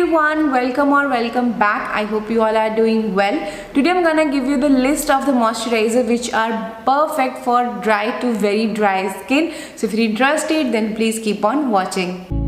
everyone, welcome back. I hope you all are doing well. Today I'm gonna give you the list of the moisturizer which are perfect for dry to very dry skin. So if you're interested, then please keep on watching.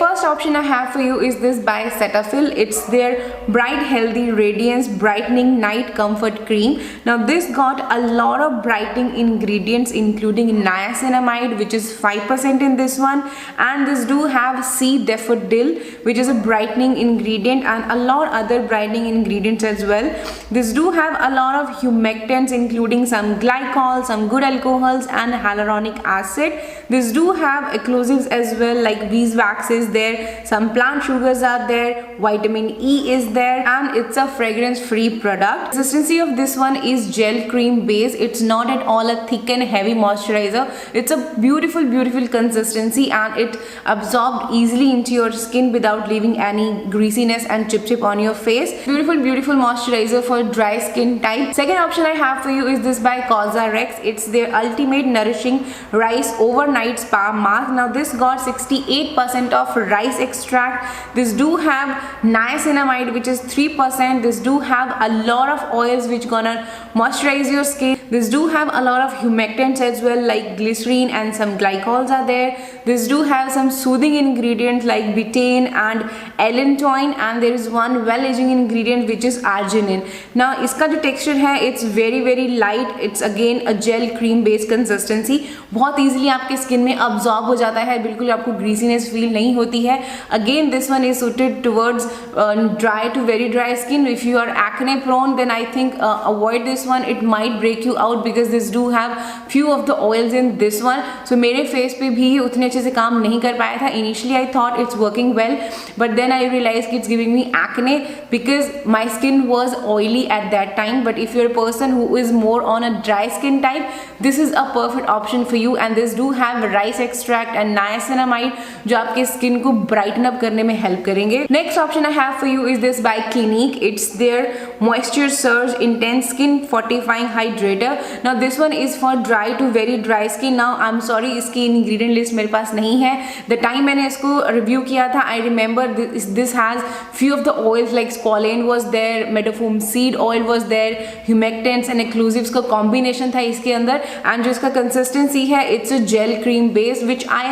First option I have for you is this by Cetaphil. It's their Bright Healthy Radiance Brightening Night Comfort Cream. Now this got a lot of brightening ingredients including niacinamide, which is 5% in this one, and this do have C daffodil, which is a brightening ingredient, and a lot other brightening ingredients as well. This do have a lot of humectants including some glycol, some good alcohols and hyaluronic acid. This do have occlusives as well, like beeswax is there, some plant sugars are there, vitamin E is there, and it's a fragrance free product. Consistency of this one is gel cream base. It's not at all a thick and heavy moisturizer. It's a beautiful consistency, and it absorbed easily into your skin without leaving any greasiness and chip on your face. Beautiful moisturizer for dry skin type. Second option I have for you is this by Cosrx. It's their ultimate nourishing rice overnight spa mask. Now this got 68% of rice extract. This do have niacinamide, which is 3%. This do have a lot of oils which gonna moisturize your skin. This do have a lot of humectants as well, like glycerine, and some glycols are there. This do have some soothing ingredients like betaine and allantoin, and there is one well aging ingredient which is arginine. Now iska jo texture hai, it's very light. It's again a gel cream based consistency. बहुत easily आपके skin में absorb हो जाता है, बिल्कुल आपको greasiness feel नहीं होती है. Again this one is suited towards dry to very dry skin. If you are acne prone, then I think avoid this one. It might break you out because this do have few of the oils in this one. So मेरे face पे भी उतने अच्छे से काम नहीं कर पाया था. Initially I thought it's working well, but then I realized it's giving me acne because my skin was oily at that time. But if you're a person who is more on a dry skin type, this is a perfect option for you, and this do have rice extract and niacinamide जो आपके skin को brighten up करने में help करेंगे. Next option I have for you is this by Clinique. It's their Moisture Surge Intense Skin Fortifying Hydrator. Now this one is for dry to very dry skin. Now I'm sorry, इसकी ingredient list मेरे पास नहीं है. The time मैंने इसको review किया था, I remember this has few of the oils like squalane was there, meadowfoam seed oil was there, humectants and occlusives का combination था इसके अंदर, and जो इसका consistency है, it's a gel cream base which I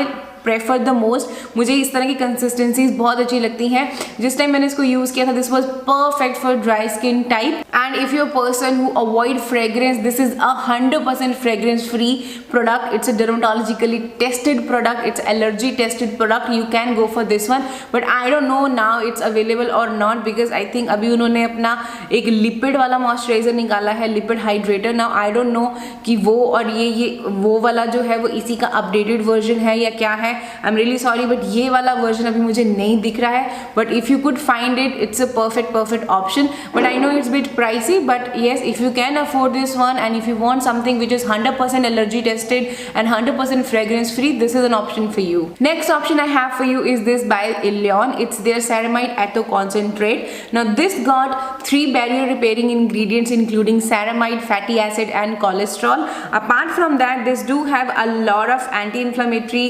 prefer the most. मुझे इस तरह की कंसिस्टेंसीज बहुत अच्छी लगती हैं. जिस टाइम मैंने इसको यूज किया था, this was perfect for dry skin type. And if you person who avoid fragrance, this is 100% fragrance free product. It's a dermatologically tested product, it's allergy tested product. You can go for this one, but I don't know now it's available और not, because I think अभी उन्होंने अपना एक lipid वाला moisturiser निकाला है, lipid hydrator. Now I don't know कि वो और ये वो वाला जो है वो इसी का अपडेटेड वर्जन है या क्या है. I'm really sorry, but ये वाला वर्जन अभी मुझे नहीं दिख रहा है. But if you could find it, it's a perfect option. But I know it's a bit pricey, but yes, if you can afford this one, and if you want something which is 100% allergy tested and 100% fragrance free, this is an option for you. Next option I have for you is this by Ilion. It's their ceramide atto concentrate. Now this got 3 barrier repairing ingredients including ceramide, fatty acid and cholesterol. Apart from that, this do have a lot of anti-inflammatory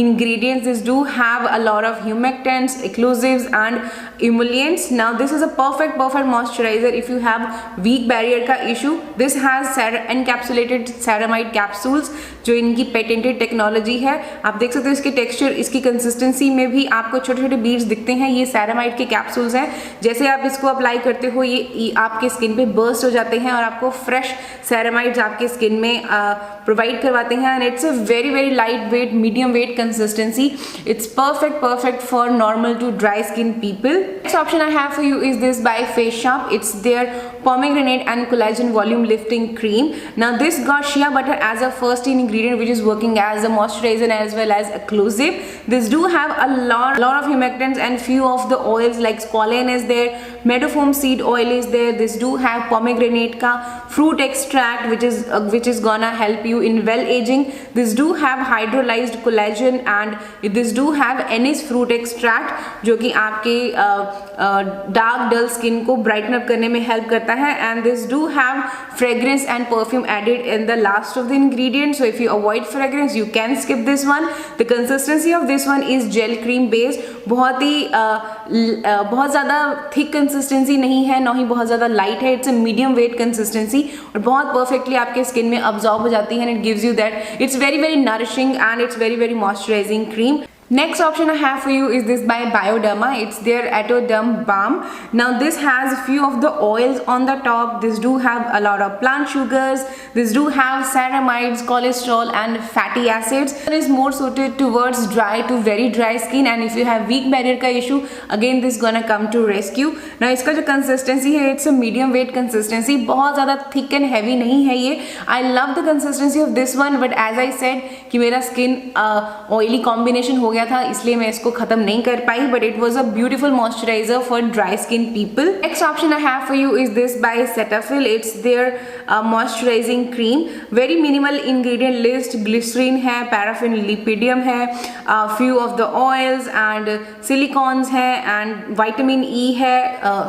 ingredients. This do have a lot of humectants, occlusives and emollients. Now this is a perfect moisturizer if you have weak barrier का issue. This has encapsulated ceramide capsules जो इनकी patented technology है. आप देख सकते हो इसके texture, इसकी consistency में भी आपको छोटे beads दिखते हैं. ये ceramide के capsules हैं. जैसे आप इसको अप्लाई करते हो, ये आपके स्किन पे burst हो जाते हैं और आपको fresh ceramides आपके स्किन में प्रोवाइड करवाते हैं. And it's a very light weight, medium wait consistency. It's perfect for normal to dry skin people. Next option I have for you is this by Face Shop. It's their pomegranate and collagen volume lifting cream. Now this got shea butter as a first ingredient, which is working as a moisturizer as well as occlusive. This do have a lot of humectants and few of the oils like squalane is there, meadowfoam seed oil is there. This do have pomegranate का fruit extract which is gonna help you in well aging. This do have hydrolyzed collagen and this do have anise fruit extract जो कि आपके dark dull skin को brighten up करने में help करता है, and this do have fragrance and perfume added in the last of the ingredients. So if you avoid fragrance you can skip this one. The consistency of this one is gel cream based, बहुत ज़्यादा thick consistency नहीं है, ना ही बहुत ज़्यादा light है. It's a medium wait consistency और बहुत परफेक्टली आपके स्किन में अब्जॉर्ब हो जाती है, and it gives you that it's very very nourishing and it's very very moisturising cream. Next option I have for you is this by Bioderma. It's their Atoderm Balm. Now this has few of the oils on the top. This do have a lot of plant sugars. This do have ceramides, cholesterol and fatty acids. It is more suited towards dry to very dry skin, and if you have weak barrier का issue, again this gonna come to rescue. Now इसका जो consistency है, it's a medium weight consistency. बहुत ज़्यादा thick and heavy नहीं है ये. I love the consistency of this one, but as I said कि मेरा skin oily combination हो गया था, इसलिए मैं इसको खत्म नहीं कर पाई, but it was a beautiful moisturizer for dry skin people. Next option I have for you is this by Cetaphil. It's their moisturizing cream. Very minimal ingredient list. Glycerin है, paraffin, lipidium है, few of the oils and silicones है, and vitamin E है,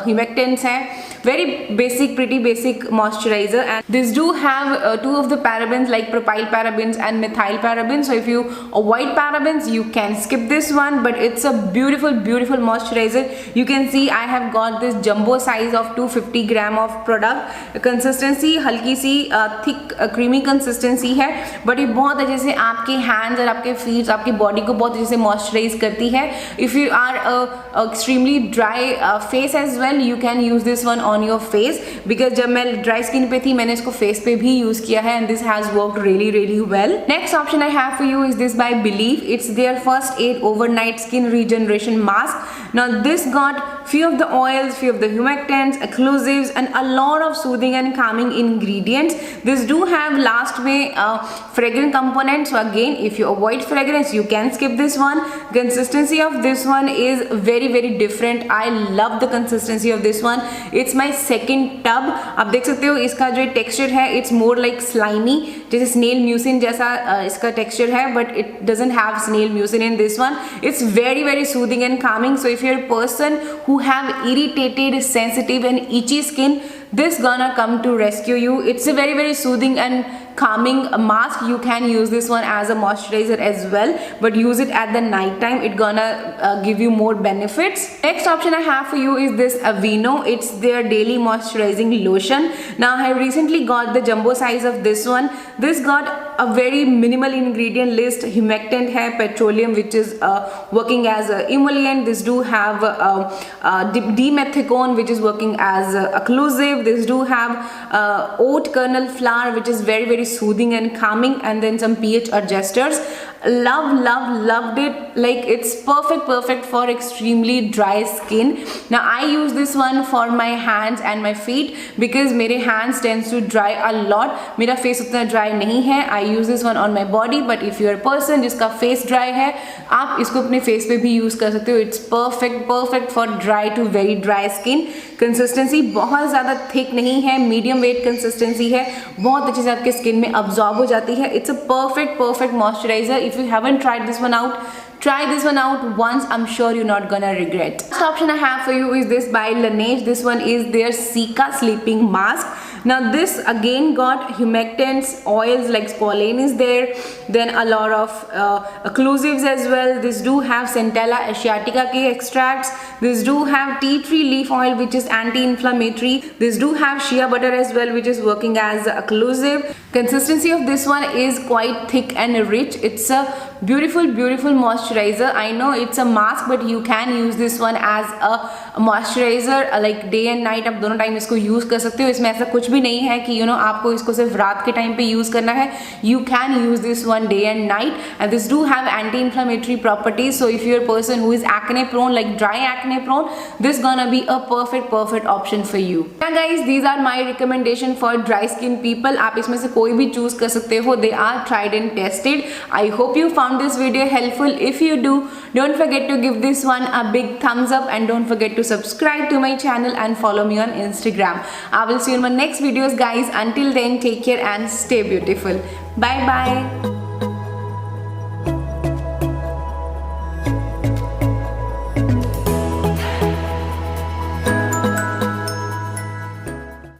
humectants है. Very basic, pretty basic moisturizer, and this do have two of the parabens like propyl parabens and methyl parabens. So if you avoid parabens you can skip this one, but it's a beautiful beautiful moisturizer. You can see I have got this jumbo size of 250 gram of product. Consistency हल्की सी thick creamy consistency है, but ये बहुत अच्छे से आपके hands और आपके feet, आपकी body को बहुत अच्छे से moisturize करती है. If you are extremely dry face as well, you can use this one on your face, because जब मैं dry skin पे थी मैंने इसको face पे भी use किया है, and this has worked really really well. Next option I have for you is this by Believe. It's their First Aid Overnight Skin Regeneration Mask. Now this got few of the oils, few of the humectants, occlusives and a lot of soothing and calming ingredients. This do have last में fragrant components, so again if you avoid fragrance you can skip this one. Consistency of this one is very very different. I love the consistency of this one. It's my second tub. आप देख सकते हो इसका जो texture है it's more like slimy, जैसे snail mucin जैसा इसका texture है, but it doesn't have snail mucin in this one. It's very very soothing and calming. So if you're a person who have irritated, sensitive and itchy skin, this gonna come to rescue you. It's a very very soothing and calming mask. You can use this one as a moisturizer as well, but use it at the night time. It gonna give you more benefits. Next option I have for you is this Aveeno. It's their daily moisturizing lotion. Now I recently got the jumbo size of this one. This got a very minimal ingredient list. Humectant है, petroleum which is working as a emollient. This do have dimethicone which is working as occlusive. This do have oat kernel flour which is very very soothing and calming, and then some pH adjusters. Loved it. Like it's perfect for extremely dry skin. Now I use this one for my hands and my feet because मेरे hands tends to dry a lot. मेरा face उतना dry नहीं है. I use this one on my body, but if you are a person जिसका face dry है, आप इसको अपने face पे भी use कर सकते हो. It's perfect for dry to very dry skin. Consistency बहुत ज़्यादा thick नहीं है, medium weight consistency है, बहुत अच्छे से आपके skin में absorb हो जाती है. It's a perfect moisturizer. If you haven't tried this one out, try this one out once. I'm sure you're not gonna regret. Next option I have for you is this by Laneige. This one is their Cica sleeping mask. Now this again got humectants, oils like squalane is there, then a lot of occlusives as well. This do have Centella asiatica के extracts. This do have tea tree leaf oil which is anti-inflammatory. This do have shea butter as well which is working as occlusive. Consistency of this one is quite thick and rich. It's a beautiful moisturizer. I know it's a mask, but you can use this one as a moisturizer like day and night. आप दोनों time इसको use कर सकते हो. इसमें ऐसा कुछ भी नहीं है कि आपको इसको सिर्फ रात के टाइम पे यूज करना है. You can use this one day and night, and this do have anti-inflammatory properties. So if you're a person who is acne prone, like dry acne acne prone, this gonna be a perfect option for you. Yeah guys, these are my recommendation for dry skin people. आप इसमें से कोई भी choose कर सकते हो. They are tried and tested. I hope you found this video helpful. If you do, don't forget to give this one a big thumbs up and don't forget to subscribe to my channel and follow me on Instagram. I will see you in my next videos guys. Until then, take care and stay beautiful. Bye bye.